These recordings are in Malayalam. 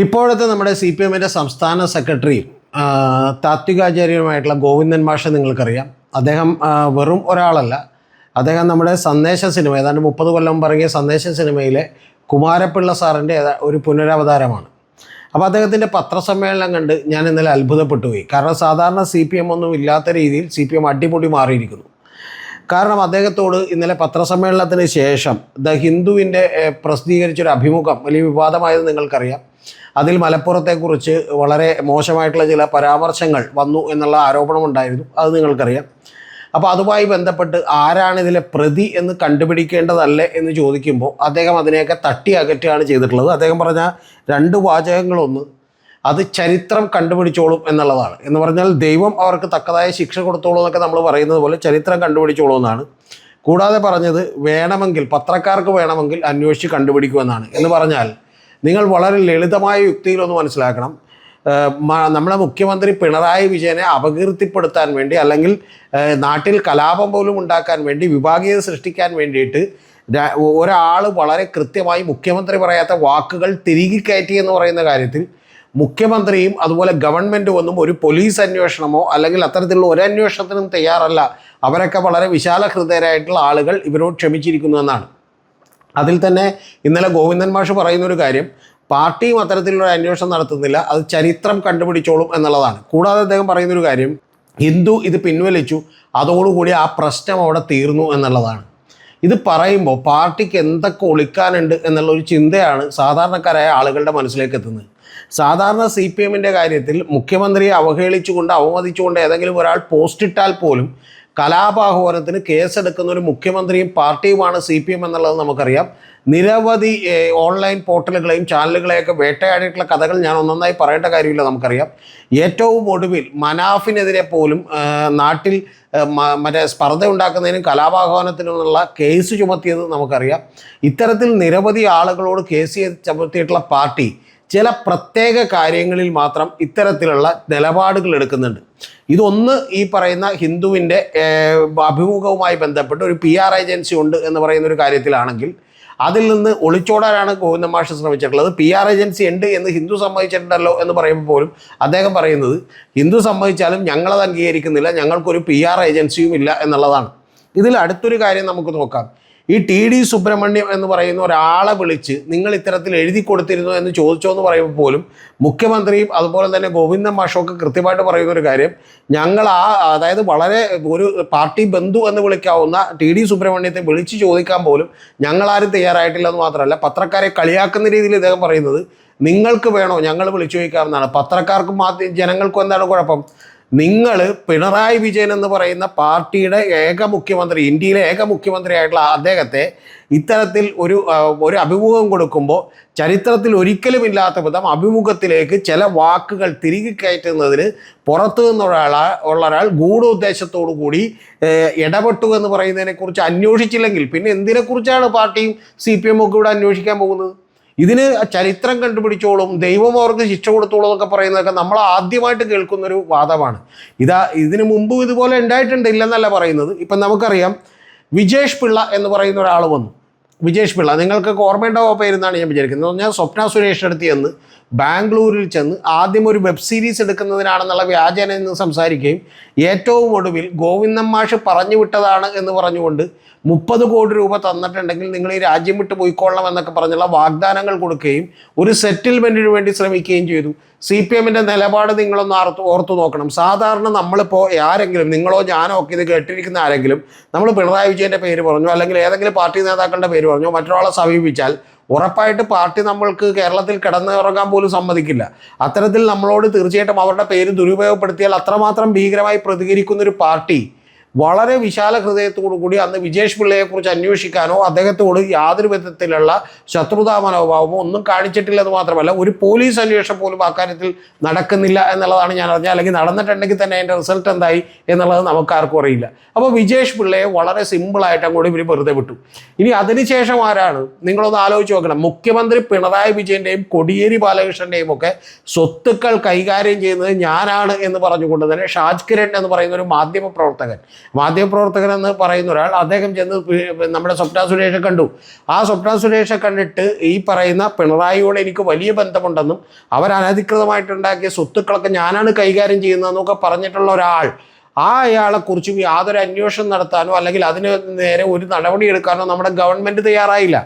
ഇപ്പോഴത്തെ നമ്മുടെ CPM-ൻ്റെ സംസ്ഥാന സെക്രട്ടറിയും താത്വികാചാര്യനുമായിട്ടുള്ള ഗോവിന്ദൻ മാഷ് നിങ്ങൾക്കറിയാം. അദ്ദേഹം വെറും ഒരാളല്ല. അദ്ദേഹം നമ്മുടെ സന്ദേശ സിനിമ, ഏതാണ്ട് 30 കൊല്ലം ഇറങ്ങിയ സന്ദേശ സിനിമയിലെ കുമാരപിള്ള സാറിൻ്റെ ഒരു പുനരവതാരമാണ്. അപ്പോൾ അദ്ദേഹത്തിൻ്റെ പത്രസമ്മേളനം കണ്ട് ഞാൻ ഇന്നലെ അത്ഭുതപ്പെട്ടു പോയി. കാരണം സാധാരണ CPM ഒന്നും ഇല്ലാത്ത രീതിയിൽ CPM അടിമുടി മാറിയിരിക്കുന്നു. കാരണം അദ്ദേഹത്തോട് ഇന്നലെ പത്രസമ്മേളനത്തിന് ശേഷം ദ ഹിന്ദുവിൻ്റെ പ്രസിദ്ധീകരിച്ചൊരു അഭിമുഖം വലിയ വിവാദമായത് നിങ്ങൾക്കറിയാം. അതിൽ മലപ്പുറത്തെക്കുറിച്ച് വളരെ മോശമായിട്ടുള്ള ചില പരാമർശങ്ങൾ വന്നു എന്നുള്ള ആരോപണമുണ്ടായിരുന്നു, അത് നിങ്ങൾക്കറിയാം. അപ്പോൾ അതുമായി ബന്ധപ്പെട്ട് ആരാണ് ഇതിലെ പ്രതി എന്ന് കണ്ടുപിടിക്കേണ്ടതല്ലേ എന്ന് ചോദിക്കുമ്പോൾ അദ്ദേഹം അതിനെയൊക്കെ തട്ടി അകറ്റുകയാണ് ചെയ്തിട്ടുള്ളത്. അദ്ദേഹം പറഞ്ഞ 2 വാചകങ്ങളൊന്ന്, അത് ചരിത്രം കണ്ടുപിടിച്ചോളും എന്നുള്ളതാണ്. എന്ന് പറഞ്ഞാൽ ദൈവം അവർക്ക് തക്കതായ ശിക്ഷ കൊടുത്തോളൂ എന്നൊക്കെ നമ്മൾ പറയുന്നത് പോലെ ചരിത്രം കണ്ടുപിടിച്ചോളൂ എന്നാണ്. കൂടാതെ പറഞ്ഞത് വേണമെങ്കിൽ, പത്രക്കാർക്ക് വേണമെങ്കിൽ അന്വേഷിച്ച് കണ്ടുപിടിക്കുമെന്നാണ്. എന്ന് പറഞ്ഞാൽ നിങ്ങൾ വളരെ ലളിതമായ യുക്തിയിലൊന്ന് മനസ്സിലാക്കണം. നമ്മളെ മുഖ്യമന്ത്രി പിണറായി വിജയനെ അപകീർത്തിപ്പെടുത്താൻ വേണ്ടി, അല്ലെങ്കിൽ നാട്ടിൽ കലാപം പോലും ഉണ്ടാക്കാൻ വേണ്ടി, വിഭാഗീയത സൃഷ്ടിക്കാൻ വേണ്ടിയിട്ട് ഒരാൾ വളരെ കൃത്യമായി മുഖ്യമന്ത്രി പറയാത്ത വാക്കുകൾ തിരികെ കയറ്റി എന്ന് പറയുന്ന കാര്യത്തിൽ മുഖ്യമന്ത്രിയും അതുപോലെ ഗവൺമെൻറ്റും ഒന്നും ഒരു പോലീസ് അന്വേഷണമോ അല്ലെങ്കിൽ അത്തരത്തിലുള്ള ഒരു അന്വേഷണത്തിനും തയ്യാറല്ല. അവരൊക്കെ വളരെ വിശാല ഹൃദയരായിട്ടുള്ള ആളുകൾ ഇവരോട് ക്ഷമിച്ചിരിക്കുന്നു എന്നാണ്. അതിൽ തന്നെ ഇന്നലെ ഗോവിന്ദൻ മാഷ് പറയുന്നൊരു കാര്യം, പാർട്ടിയും അത്തരത്തിലുള്ള അന്വേഷണം നടത്തുന്നില്ല, അത് ചരിത്രം കണ്ടുപിടിച്ചോളും എന്നുള്ളതാണ്. കൂടാതെ അദ്ദേഹം പറയുന്നൊരു കാര്യം, ഹിന്ദു ഇത് പിൻവലിച്ചു, അതോടുകൂടി ആ പ്രശ്നം അവിടെ തീർന്നു എന്നുള്ളതാണ്. ഇത് പറയുമ്പോൾ പാർട്ടിക്ക് എന്തൊക്കെ ഒളിക്കാനുണ്ട് എന്നുള്ളൊരു ചിന്തയാണ് സാധാരണക്കാരായ ആളുകളുടെ മനസ്സിലേക്ക് എത്തുന്നത്. സാധാരണ CPM-ൻ്റെ കാര്യത്തിൽ മുഖ്യമന്ത്രിയെ അവഹേളിച്ചുകൊണ്ട് അവമതിച്ചുകൊണ്ട് ഏതെങ്കിലും ഒരാൾ പോസ്റ്റിട്ടാൽ പോലും കലാപാഹ്വാനത്തിന് കേസെടുക്കുന്ന ഒരു മുഖ്യമന്ത്രിയും പാർട്ടിയുമാണ് CPM എന്നുള്ളത് നമുക്കറിയാം. നിരവധി ഓൺലൈൻ പോർട്ടലുകളെയും ചാനലുകളെയൊക്കെ വേട്ടയാടിയിട്ടുള്ള കഥകൾ ഞാൻ ഒന്നൊന്നായി പറയേണ്ട കാര്യമില്ല, നമുക്കറിയാം. ഏറ്റവും ഒടുവിൽ മനാഫിനെതിരെ പോലും നാട്ടിൽ മറ്റേ സ്പർദ്ധ ഉണ്ടാക്കുന്നതിനും കലാപാഹ്വാനത്തിനുമുള്ള കേസ് ചുമത്തിയത് നമുക്കറിയാം. ഇത്തരത്തിൽ നിരവധി ആളുകളോട് കേസ് ചുമത്തിയിട്ടുള്ള പാർട്ടി ചില പ്രത്യേക കാര്യങ്ങളിൽ മാത്രം ഇത്തരത്തിലുള്ള നിലപാടുകൾ എടുക്കുന്നുണ്ട്. ഇതൊന്ന് ഈ പറയുന്ന ഹിന്ദുവിൻ്റെ അഭിമുഖവുമായി ബന്ധപ്പെട്ട് ഒരു PR ഏജൻസി ഉണ്ട് എന്ന് പറയുന്നൊരു കാര്യത്തിലാണെങ്കിൽ അതിൽ നിന്ന് ഒളിച്ചോടാനാണ് ഗോവിന്ദൻ മാഷ് ശ്രമിച്ചിട്ടുള്ളത്. PR ഏജൻസി ഉണ്ട് എന്ന് ഹിന്ദു സമ്മതിച്ചിട്ടുണ്ടല്ലോ എന്ന് പറയുമ്പോൾ പോലും അദ്ദേഹം പറയുന്നത് ഹിന്ദു സമ്മതിച്ചാലും ഞങ്ങളത് അംഗീകരിക്കുന്നില്ല, ഞങ്ങൾക്കൊരു PR ഏജൻസിയും ഇല്ല എന്നുള്ളതാണ്. ഇതിൽ അടുത്തൊരു കാര്യം നമുക്ക് നോക്കാം. ഈ TD സുബ്രഹ്മണ്യം എന്ന് പറയുന്ന ഒരാളെ വിളിച്ച് നിങ്ങൾ ഇത്തരത്തിൽ എഴുതി കൊടുത്തിരുന്നു എന്ന് ചോദിച്ചോ എന്ന് പറയുമ്പോൾ പോലും മുഖ്യമന്ത്രിയും അതുപോലെ തന്നെ ഗോവിന്ദൻ മാഷൊക്കെ കൃത്യമായിട്ട് പറയുന്ന ഒരു കാര്യം, ഞങ്ങൾ അതായത് വളരെ ഒരു പാർട്ടി ബന്ധു എന്ന് വിളിക്കാവുന്ന TD സുബ്രഹ്മണ്യത്തെ വിളിച്ച് ചോദിക്കാൻ പോലും ഞങ്ങളാരും തയ്യാറായിട്ടില്ലെന്ന് മാത്രമല്ല, പത്രക്കാരെ കളിയാക്കുന്ന രീതിയിൽ ഇദ്ദേഹം പറയുന്നത് നിങ്ങൾക്ക് വേണോ ഞങ്ങൾ വിളിച്ചു ചോദിക്കാമെന്നാണ്. പത്രക്കാർക്കും ജനങ്ങൾക്കും എന്താണ് കുഴപ്പം? നിങ്ങൾ പിണറായി വിജയൻ എന്ന് പറയുന്ന പാർട്ടിയുടെ ഏക മുഖ്യമന്ത്രി, ഇന്ത്യയിലെ ഏക മുഖ്യമന്ത്രിയായിട്ടുള്ള അദ്ദേഹത്തെ ഇത്തരത്തിൽ ഒരു അഭിമുഖം കൊടുക്കുമ്പോൾ ചരിത്രത്തിൽ ഒരിക്കലും ഇല്ലാത്ത വിധം അഭിമുഖത്തിലേക്ക് ചില വാക്കുകൾ തിരികെ കയറ്റുന്നതിന് പുറത്തു നിന്നുള്ള ഒരാൾ ഗൂഢോദ്ദേശത്തോടു കൂടി ഇടപെട്ടു എന്ന് പറയുന്നതിനെക്കുറിച്ച് അന്വേഷിച്ചില്ലെങ്കിൽ പിന്നെ എന്തിനെക്കുറിച്ചാണ് പാർട്ടിയും CPM ഒക്കെ ഇവിടെ അന്വേഷിക്കാൻ പോകുന്നത്? ഇതിന് ചരിത്രം കണ്ടുപിടിച്ചോളും, ദൈവം അവർക്ക് ശിക്ഷ കൊടുത്തോളും എന്നൊക്കെ പറയുന്നതൊക്കെ നമ്മൾ ആദ്യമായിട്ട് കേൾക്കുന്നൊരു വാദമാണ്. ഇതിനു മുമ്പും ഇതുപോലെ ഉണ്ടായിട്ടുണ്ട്, ഇല്ലെന്നല്ല പറയുന്നത്. ഇപ്പം നമുക്കറിയാം, വിജേഷ് പിള്ള എന്ന് പറയുന്ന ഒരാൾ വന്നു. വിജേഷ് പിള്ള നിങ്ങൾക്കൊക്കെ ഓർമ്മയുണ്ടാവോ പേരെന്നാണ് ഞാൻ വിചാരിക്കുന്നത്. എന്ന് പറഞ്ഞാൽ സ്വപ്ന സുരേഷ് അടുത്ത് ചെന്ന് ബാംഗ്ലൂരിൽ ചെന്ന് ആദ്യം ഒരു വെബ് സീരീസ് എടുക്കുന്നതിനാണെന്നുള്ള വ്യാജേന എന്ന് സംസാരിക്കുകയും ഏറ്റവും ഒടുവിൽ ഗോവിന്ദൻ മാഷ് പറഞ്ഞു വിട്ടതാണ് എന്ന് പറഞ്ഞുകൊണ്ട് 30 കോടി രൂപ തന്നിട്ടുണ്ടെങ്കിൽ നിങ്ങൾ ഈ രാജ്യം വിട്ട് പോയിക്കൊള്ളണം എന്നൊക്കെ പറഞ്ഞുള്ള വാഗ്ദാനങ്ങൾ കൊടുക്കുകയും ഒരു സെറ്റിൽമെൻറ്റിന് വേണ്ടി ശ്രമിക്കുകയും ചെയ്തു. CPM-ൻ്റെ നിലപാട് നിങ്ങളൊന്ന് ഓർത്തു നോക്കണം. സാധാരണ നമ്മളിപ്പോൾ ആരെങ്കിലും, നിങ്ങളോ ഞാനോ ഒക്കെ ഇത് കേട്ടിരിക്കുന്ന ആരെങ്കിലും നമ്മൾ പിണറായി വിജയൻ്റെ പേര് പറഞ്ഞോ അല്ലെങ്കിൽ ഏതെങ്കിലും പാർട്ടി നേതാക്കളുടെ പേര് പറഞ്ഞോ മറ്റൊരാളെ സമീപിച്ചാൽ ഉറപ്പായിട്ട് പാർട്ടി നമ്മൾക്ക് കേരളത്തിൽ കിടന്നുറങ്ങാൻ പോലും സമ്മതിക്കില്ല. അത്തരത്തിൽ നമ്മളോട് തീർച്ചയായിട്ടും അവരുടെ പേര് ദുരുപയോഗപ്പെടുത്തിയാൽ അത്രമാത്രം ഭീകരമായി പ്രതികരിക്കുന്നൊരു പാർട്ടി വളരെ വിശാല ഹൃദയത്തോടു കൂടി അന്ന് വിജേഷ് പിള്ളയെക്കുറിച്ച് അന്വേഷിക്കാനോ അദ്ദേഹത്തോട് യാതൊരു വിധത്തിലുള്ള ശത്രുതാ മനോഭാവമോ ഒന്നും കാണിച്ചിട്ടില്ലെന്ന് മാത്രമല്ല, ഒരു പോലീസ് അന്വേഷണം പോലും അക്കാര്യത്തിൽ നടക്കുന്നില്ല എന്നുള്ളതാണ് ഞാൻ അറിഞ്ഞത്. അല്ലെങ്കിൽ നടന്നിട്ടുണ്ടെങ്കിൽ തന്നെ അതിൻ്റെ റിസൾട്ട് എന്തായി എന്നുള്ളത് നമുക്കാർക്കും അറിയില്ല. അപ്പോൾ വിജേഷ് പിള്ളയെ വളരെ സിമ്പിളായിട്ട് അങ്ങോട്ട് ഇവർ വെറുതെ വിട്ടു. ഇനി അതിനുശേഷം ആരാണ്? നിങ്ങളൊന്ന് ആലോചിച്ച് നോക്കണം. മുഖ്യമന്ത്രി പിണറായി വിജയൻ്റെയും കോടിയേരി ബാലകൃഷ്ണൻ്റെയും ഒക്കെ സ്വത്തുക്കൾ കൈകാര്യം ചെയ്യുന്നത് ഞാനാണ് എന്ന് പറഞ്ഞുകൊണ്ട് തന്നെ ഷാജ് കിരൺ എന്ന് പറയുന്ന ഒരു മാധ്യമ പ്രവർത്തകൻ മാധ്യമപ്രവർത്തകൻ എന്ന് പറയുന്ന ഒരാൾ, അദ്ദേഹം ചെന്ന് നമ്മുടെ സ്വപ്ന സുരേഷെ കണ്ടു. ആ സ്വപ്ന സുരേഷെ കണ്ടിട്ട് ഈ പറയുന്ന പിണറായിയോട് എനിക്ക് വലിയ ബന്ധമുണ്ടെന്നും അവർ അനധികൃതമായിട്ടുണ്ടാക്കിയ സ്വത്തുക്കളൊക്കെ ഞാനാണ് കൈകാര്യം ചെയ്യുന്നതെന്നൊക്കെ പറഞ്ഞിട്ടുള്ള ഒരാൾ, അയാളെക്കുറിച്ചും യാതൊരു അന്വേഷണം നടത്താനോ അല്ലെങ്കിൽ അതിന് നേരെ ഒരു നടപടി എടുക്കാനോ നമ്മുടെ ഗവൺമെൻറ് തയ്യാറായില്ല.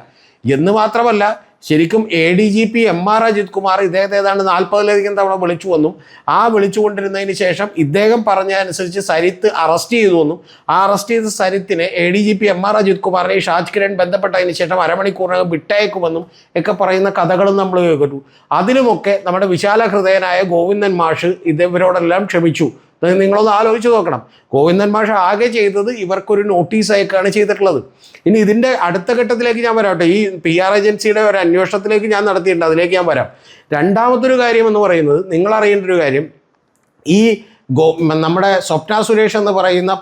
എന്ന് മാത്രമല്ല, ശരിക്കും ADGP MR അജിത് കുമാർ ഇദ്ദേഹത്തെ ഏതാണ്ട് 40-ലധികം തവണ വിളിച്ചു വന്നും ആ വിളിച്ചുകൊണ്ടിരുന്നതിന് ശേഷം ഇദ്ദേഹം പറഞ്ഞതനുസരിച്ച് സരിത്ത് അറസ്റ്റ് ചെയ്തു വന്നും ആ അറസ്റ്റ് ചെയ്ത സരിത്തിനെ ADGP MR അജിത് കുമാറിനെ ഷാജ് കിരൺ ബന്ധപ്പെട്ടതിന് ശേഷം അരമണിക്കൂറിനകം വിട്ടയക്കുമെന്നും ഒക്കെ പറയുന്ന കഥകളും നമ്മൾ കേട്ടു. അതിലുമൊക്കെ നമ്മുടെ വിശാല ഹൃദയനായ ഗോവിന്ദൻ മാഷ് ഇവരോടെല്ലാം ക്ഷമിച്ചു. നിങ്ങളൊന്ന് ആലോചിച്ച് നോക്കണം. ഗോവിന്ദൻ മാഷ് ആകെ ചെയ്തത് ഇവർക്കൊരു നോട്ടീസ് അയക്കുകയാണ് ചെയ്തിട്ടുള്ളത്. ഇനി ഇതിൻ്റെ അടുത്ത ഘട്ടത്തിലേക്ക് ഞാൻ വരാം. ഈ PR ഏജൻസിയുടെ ഒരു അന്വേഷണത്തിലേക്ക് ഞാൻ നടത്തിയിട്ടുണ്ട്, അതിലേക്ക് ഞാൻ വരാം. രണ്ടാമതൊരു കാര്യം എന്ന് പറയുന്നത്, നിങ്ങൾ അറിയേണ്ട ഒരു കാര്യം, ഈ നമ്മുടെ സ്വപ്ന സുരേഷ് എന്ന് പറയുന്ന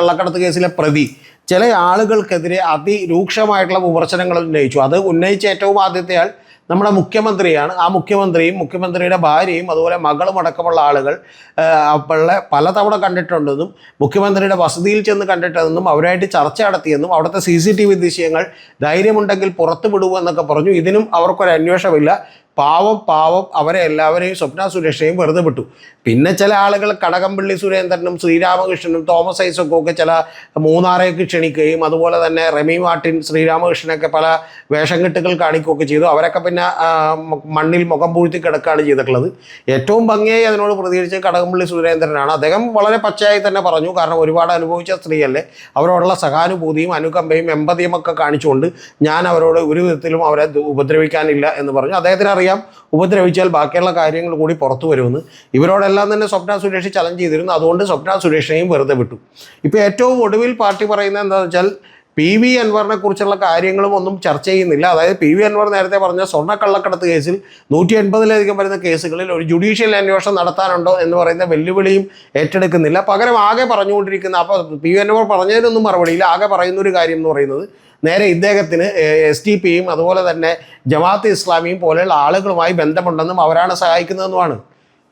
കള്ളക്കടത്ത് കേസിലെ പ്രതി ചില ആളുകൾക്കെതിരെ അതിരൂക്ഷമായിട്ടുള്ള വിമർശനങ്ങൾ ഉന്നയിച്ചു. അത് ഉന്നയിച്ച ഏറ്റവും ആദ്യത്തെ ആൾ നമ്മുടെ മുഖ്യമന്ത്രിയാണ്. ആ മുഖ്യമന്ത്രിയും മുഖ്യമന്ത്രിയുടെ ഭാര്യയും അതുപോലെ മകളും അടക്കമുള്ള ആളുകൾ പലതവണ കണ്ടിട്ടുണ്ടെന്നും മുഖ്യമന്ത്രിയുടെ വസതിയിൽ ചെന്ന് കണ്ടിട്ടുണ്ടെന്നും അവരായിട്ട് ചർച്ച നടത്തിയെന്നും അവിടുത്തെ CCTV ദൃശ്യങ്ങൾ ധൈര്യമുണ്ടെങ്കിൽ പുറത്തു വിടുമെന്നൊക്കെ പറഞ്ഞു. ഇതിനും അവർക്കൊരു അന്വേഷണമില്ല. പാവം അവരെ എല്ലാവരെയും സ്വപ്ന സുരേഷയും വെറുതെ വിട്ടു. പിന്നെ ചില ആളുകൾ കടകംപള്ളി സുരേന്ദ്രനും ശ്രീരാമകൃഷ്ണനും തോമസ് ഐസക്കും ഒക്കെ ചില മൂന്നാറേക്ക് ക്ഷണിക്കുകയും അതുപോലെ തന്നെ റെമി മാർട്ടിൻ ശ്രീരാമകൃഷ്ണനൊക്കെ പല വേഷം കെട്ടുകൾ കാണിക്കുകയൊക്കെ ചെയ്തു. അവരൊക്കെ പിന്നെ മണ്ണിൽ മുഖം പൂഴ്ത്തി കിടക്കുകയാണ് ചെയ്തിട്ടുള്ളത്. ഏറ്റവും ഭംഗിയായി അതിനോട് പ്രതികരിച്ച് കടകംപള്ളി സുരേന്ദ്രനാണ്. അദ്ദേഹം വളരെ പച്ചയായി തന്നെ പറഞ്ഞു, കാരണം ഒരുപാട് അനുഭവിച്ച സ്ത്രീയല്ലേ, അവരോടുള്ള സഹാനുഭൂതിയും അനുകമ്പയും എമ്പതിയും ഒക്കെ കാണിച്ചുകൊണ്ട് ഞാൻ അവരോട് ഒരു വിധത്തിലും അവരെ ഉപദ്രവിക്കാനില്ല എന്ന് പറഞ്ഞു. അദ്ദേഹത്തിന് അറിയാം ഉപദ്രവിച്ചാൽ ബാക്കിയുള്ള കാര്യങ്ങൾ കൂടി പുറത്തു വരുമെന്ന്. ഇവരോടെല്ലാം തന്നെ സ്വപ്ന സുരേഷ് ചലഞ്ച് ചെയ്തിരുന്നു. അതുകൊണ്ട് സ്വപ്ന സുരേഷിനെയും വെറുതെ വിട്ടു. ഇപ്പോൾ ഏറ്റവും ഒടുവിൽ പാർട്ടി പറയുന്നത് എന്താണെന്ന് വെച്ചാൽ PV അൻവറിനെ കുറിച്ചുള്ള കാര്യങ്ങളും ഒന്നും ചർച്ച ചെയ്യുന്നില്ല. അതായത് PV അൻവർ നേരത്തെ പറഞ്ഞ സ്വർണ്ണക്കള്ളക്കടത്ത് കേസിൽ 180-ലധികം വരുന്ന കേസുകളിൽ ഒരു ജുഡീഷ്യൽ അന്വേഷണം നടത്താനുണ്ടോ എന്ന് പറയുന്ന വെല്ലുവിളിയും ഏറ്റെടുക്കുന്നില്ല. പകരം ആകെ പറഞ്ഞുകൊണ്ടിരിക്കുന്ന, അപ്പോൾ PV അൻവർ പറഞ്ഞതിനൊന്നും മറുപടിയില്ല. ആകെ പറയുന്നൊരു കാര്യം എന്ന് പറയുന്നത് നേരെ ഇദ്ദേഹത്തിന് SDP-യും അതുപോലെ തന്നെ ജമാഅത്ത് ഇസ്ലാമിയും പോലെയുള്ള ആളുകളുമായി ബന്ധമുണ്ടെന്നും അവരാണ് സഹായിക്കുന്നതെന്നുമാണ്.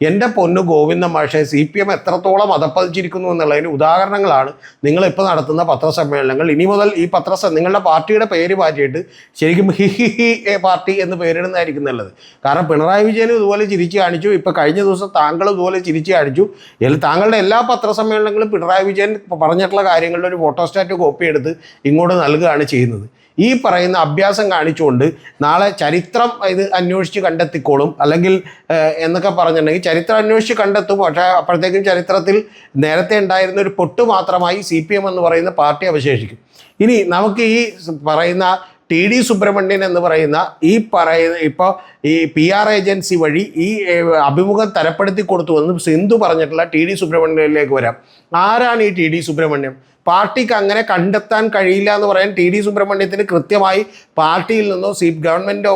എൻ്റെ പൊന്നു ഗോവിന്ദൻ മാഷെ, CPM എത്രത്തോളം അധപ്പതിച്ചിരിക്കുന്നു എന്നുള്ളതിന് ഉദാഹരണങ്ങളാണ് നിങ്ങളിപ്പോൾ നടത്തുന്ന പത്രസമ്മേളനങ്ങൾ. ഇനി മുതൽ ഈ നിങ്ങളുടെ പാർട്ടിയുടെ പേര് മാറ്റിയിട്ട് ശരിക്കും ഹി പാർട്ടി എന്ന് പേരിടുന്നതായിരിക്കും നല്ലത്. കാരണം പിണറായി വിജയനും ഇതുപോലെ ചിരിച്ചു കാണിച്ചു. ഇപ്പോൾ കഴിഞ്ഞ ദിവസം താങ്കൾ ഇതുപോലെ ചിരിച്ചു കാണിച്ചു. താങ്കളുടെ എല്ലാ പത്രസമ്മേളനങ്ങളും പിണറായി വിജയൻ പറഞ്ഞിട്ടുള്ള കാര്യങ്ങളുടെ ഒരു ഫോട്ടോസ്റ്റാറ്റ് കോപ്പി എടുത്ത് ഇങ്ങോട്ട് നൽകുകയാണ് ചെയ്യുന്നത്. ഈ പറയുന്ന അഭ്യാസം കാണിച്ചുകൊണ്ട് നാളെ ചരിത്രം ഇത് അന്വേഷിച്ച് കണ്ടെത്തിക്കോളും അല്ലെങ്കിൽ എന്നൊക്കെ പറഞ്ഞിട്ടുണ്ടെങ്കിൽ ചരിത്രം അന്വേഷിച്ച് കണ്ടെത്തും. പക്ഷേ അപ്പോഴത്തേക്കും ചരിത്രത്തിൽ നേരത്തെ ഉണ്ടായിരുന്ന ഒരു പൊട്ട് മാത്രമായി CPM എന്ന് പറയുന്ന പാർട്ടി അവശേഷിക്കും. ഇനി നമുക്ക് ഈ പറയുന്ന TD സുബ്രഹ്മണ്യൻ എന്ന് പറയുന്ന ഇപ്പോൾ ഈ PR ഏജൻസി വഴി ഈ അഭിമുഖം തരപ്പെടുത്തി കൊടുത്തു എന്ന് സിന്ധു പറഞ്ഞിട്ടുള്ള TD സുബ്രഹ്മണ്യനിലേക്ക് വരാം. ആരാണ് ഈ TD സുബ്രഹ്മണ്യം? പാർട്ടിക്ക് അങ്ങനെ കണ്ടെത്താൻ കഴിയില്ല എന്ന് പറയാൻ TD സുബ്രഹ്മണ്യത്തിന് കൃത്യമായി പാർട്ടിയിൽ നിന്നോ ഗവൺമെൻറ്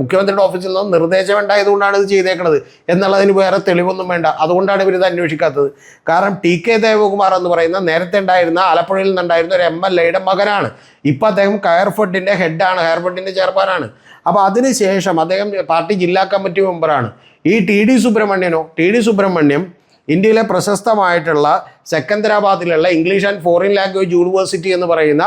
മുഖ്യമന്ത്രിയുടെ ഓഫീസിൽ നിന്നോ നിർദ്ദേശം ഉണ്ടായതുകൊണ്ടാണ് ഇത് ചെയ്തേക്കുന്നത് എന്നുള്ളതിന് വേറെ തെളിവൊന്നും വേണ്ട. അതുകൊണ്ടാണ് ഇവരിത് അന്വേഷിക്കാത്തത്. കാരണം TK ദേവകുമാർ എന്ന് പറയുന്ന നേരത്തെ ഉണ്ടായിരുന്ന ആലപ്പുഴയിൽ നിന്നുണ്ടായിരുന്ന ഒരു MLA-യുടെ മകനാണ്. ഇപ്പോൾ അദ്ദേഹം കയർഫെഡിൻ്റെ ഹെഡാണ്, കയർഫെഡിൻ്റെ ചെയർമാനാണ്. അപ്പോൾ അതിനുശേഷം അദ്ദേഹം പാർട്ടി ജില്ലാ കമ്മിറ്റി മെമ്പറാണ്. ഈ TD സുബ്രഹ്മണ്യം ഇന്ത്യയിലെ പ്രശസ്തമായിട്ടുള്ള സെക്കന്ദരാബാദിലുള്ള English and foreign language university എന്ന് പറയുന്ന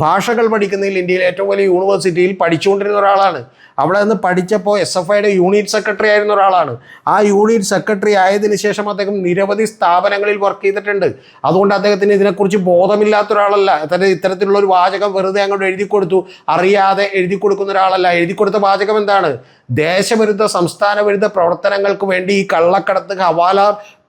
ഭാഷകൾ പഠിക്കുന്നതിൽ ഇന്ത്യയിലെ ഏറ്റവും വലിയ യൂണിവേഴ്സിറ്റിയിൽ പഠിച്ചുകൊണ്ടിരുന്ന ഒരാളാണ്. അവിടെ നിന്ന് പഠിച്ചപ്പോൾ SFIയുടെ യൂണിറ്റ് സെക്രട്ടറി ആയിരുന്ന ഒരാളാണ്. ആ യൂണിറ്റ് സെക്രട്ടറി ആയതിനു ശേഷം അദ്ദേഹം നിരവധി സ്ഥാപനങ്ങളിൽ വർക്ക് ചെയ്തിട്ടുണ്ട്. അതുകൊണ്ട് അദ്ദേഹത്തിന് ഇതിനെക്കുറിച്ച് ബോധമില്ലാത്ത ഒരാളല്ല. ഇത്തരത്തിലുള്ള ഒരു വാചകം വെറുതെ അങ്ങോട്ട് എഴുതി കൊടുത്തു, അറിയാതെ എഴുതി കൊടുക്കുന്ന ഒരാളല്ല. എഴുതി കൊടുത്ത വാചകം എന്താണ്? ദേശവിരുദ്ധ സംസ്ഥാന വിരുദ്ധ പ്രവർത്തനങ്ങൾക്ക് വേണ്ടി ഈ കള്ളക്കടത്ത്, ഹവാല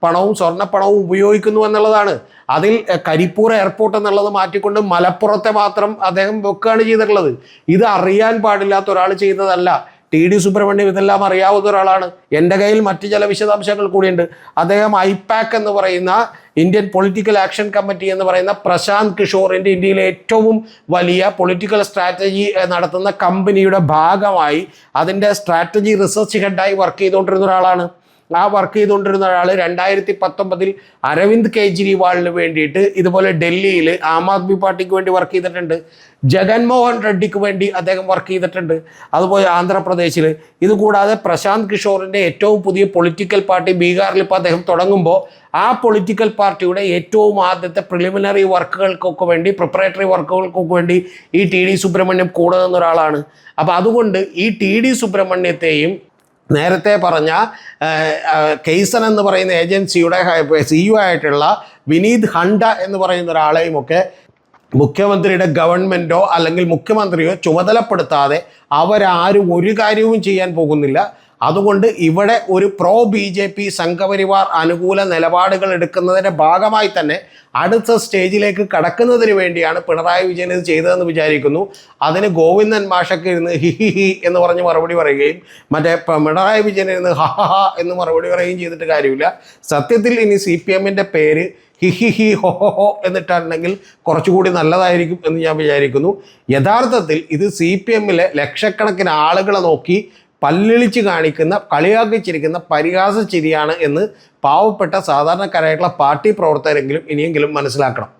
പണവും സ്വർണ്ണപ്പണവും ഉപയോഗിക്കുന്നു എന്നുള്ളതാണ്. അതിൽ കരിപ്പൂർ എയർപോർട്ട് എന്നുള്ളത് മാറ്റിക്കൊണ്ട് മലപ്പുറത്തെ മാത്രം അദ്ദേഹം വെക്കുകയാണ് ചെയ്തിട്ടുള്ളത്. ഇത് അറിയാൻ പാടില്ലാത്ത ഒരാൾ ചെയ്തതല്ല. TD സുബ്രഹ്മണ്യം ഇതെല്ലാം അറിയാവുന്ന ഒരാളാണ്. എൻ്റെ കയ്യിൽ മറ്റു ചില വിശദാംശങ്ങൾ കൂടിയുണ്ട്. അദ്ദേഹം IPAC എന്ന് പറയുന്ന ഇന്ത്യൻ പൊളിറ്റിക്കൽ ആക്ഷൻ കമ്മിറ്റി എന്ന് പറയുന്ന പ്രശാന്ത് കിഷോറിൻ്റെ ഇന്ത്യയിലെ ഏറ്റവും വലിയ പൊളിറ്റിക്കൽ സ്ട്രാറ്റജി നടത്തുന്ന കമ്പനിയുടെ ഭാഗമായി അതിൻ്റെ സ്ട്രാറ്റജി റിസർച്ച് ഹെഡായി വർക്ക് ചെയ്തുകൊണ്ടിരുന്ന ഒരാളാണ്. ആ വർക്ക് ചെയ്തുകൊണ്ടിരുന്ന ഒരാൾ 2019 അരവിന്ദ് കെജ്രിവാളിന് വേണ്ടിയിട്ട് ഇതുപോലെ ഡൽഹിയിൽ ആം ആദ്മി പാർട്ടിക്ക് വേണ്ടി വർക്ക് ചെയ്തിട്ടുണ്ട്. ജഗൻമോഹൻ റെഡ്ഡിക്ക് വേണ്ടി അദ്ദേഹം വർക്ക് ചെയ്തിട്ടുണ്ട്, അതുപോലെ ആന്ധ്രാപ്രദേശിൽ. ഇതുകൂടാതെ പ്രശാന്ത് കിഷോറിൻ്റെ ഏറ്റവും പുതിയ പൊളിറ്റിക്കൽ പാർട്ടി ബീഹാറിൽ ഇപ്പോൾ അദ്ദേഹം തുടങ്ങുമ്പോൾ ആ പൊളിറ്റിക്കൽ പാർട്ടിയുടെ ഏറ്റവും ആദ്യത്തെ പ്രിലിമിനറി വർക്കുകൾക്കൊക്കെ വേണ്ടി, പ്രിപ്പറേറ്ററി വർക്കുകൾക്കൊക്കെ വേണ്ടി ഈ ടി.ഡി. സുബ്രഹ്മണ്യം കൂടെ നിന്ന ഒരാളാണ്. അപ്പോൾ അതുകൊണ്ട് ഈ ടി.ഡി. സുബ്രഹ്മണ്യത്തെയും നേരത്തെ പറഞ്ഞ കെയ്സൺ എന്ന് പറയുന്ന ഏജൻസിയുടെ CEO ആയിട്ടുള്ള വിനീത് ഹണ്ട എന്ന് പറയുന്ന ഒരാളെയും ഒക്കെ മുഖ്യമന്ത്രിയുടെ ഗവൺമെൻറ്റോ അല്ലെങ്കിൽ മുഖ്യമന്ത്രിയോ ചുമതലപ്പെടുത്താതെ അവരാരും ഒരു കാര്യവും ചെയ്യാൻ പോകുന്നില്ല. അതുകൊണ്ട് ഇവിടെ ഒരു പ്രോ BJP സംഘപരിവാർ അനുകൂല നിലപാടുകൾ എടുക്കുന്നതിൻ്റെ ഭാഗമായി തന്നെ അടുത്ത സ്റ്റേജിലേക്ക് കടക്കുന്നതിന് വേണ്ടിയാണ് പിണറായി വിജയൻ ഇത് ചെയ്തതെന്ന് വിചാരിക്കുന്നു. അതിന് ഗോവിന്ദൻ മാഷക്ക് ഇരുന്ന് ഹി എന്ന് പറഞ്ഞ് മറുപടി പറയുകയും മറ്റേ പിണറായി വിജയൻ ഇരുന്ന് ഹ എന്ന് മറുപടി പറയുകയും ചെയ്തിട്ട് കാര്യമില്ല. സത്യത്തിൽ ഇനി CPMൻ്റെ പേര് ഹി ഹോ എന്നിട്ടുണ്ടെങ്കിൽ കുറച്ചുകൂടി നല്ലതായിരിക്കും എന്ന് ഞാൻ വിചാരിക്കുന്നു. യഥാർത്ഥത്തിൽ ഇത് CPMലെ ലക്ഷക്കണക്കിന് ആളുകളെ നോക്കി പല്ലിളിച്ച് കാണിക്കുന്ന, കളിയാക്കിച്ചിരിക്കുന്ന പരിഹാസ ചിരിയാണ് എന്ന് പാവപ്പെട്ട സാധാരണക്കാരായിട്ടുള്ള പാർട്ടി പ്രവർത്തകരെങ്കിലും ഇനിയെങ്കിലും മനസ്സിലാക്കണം.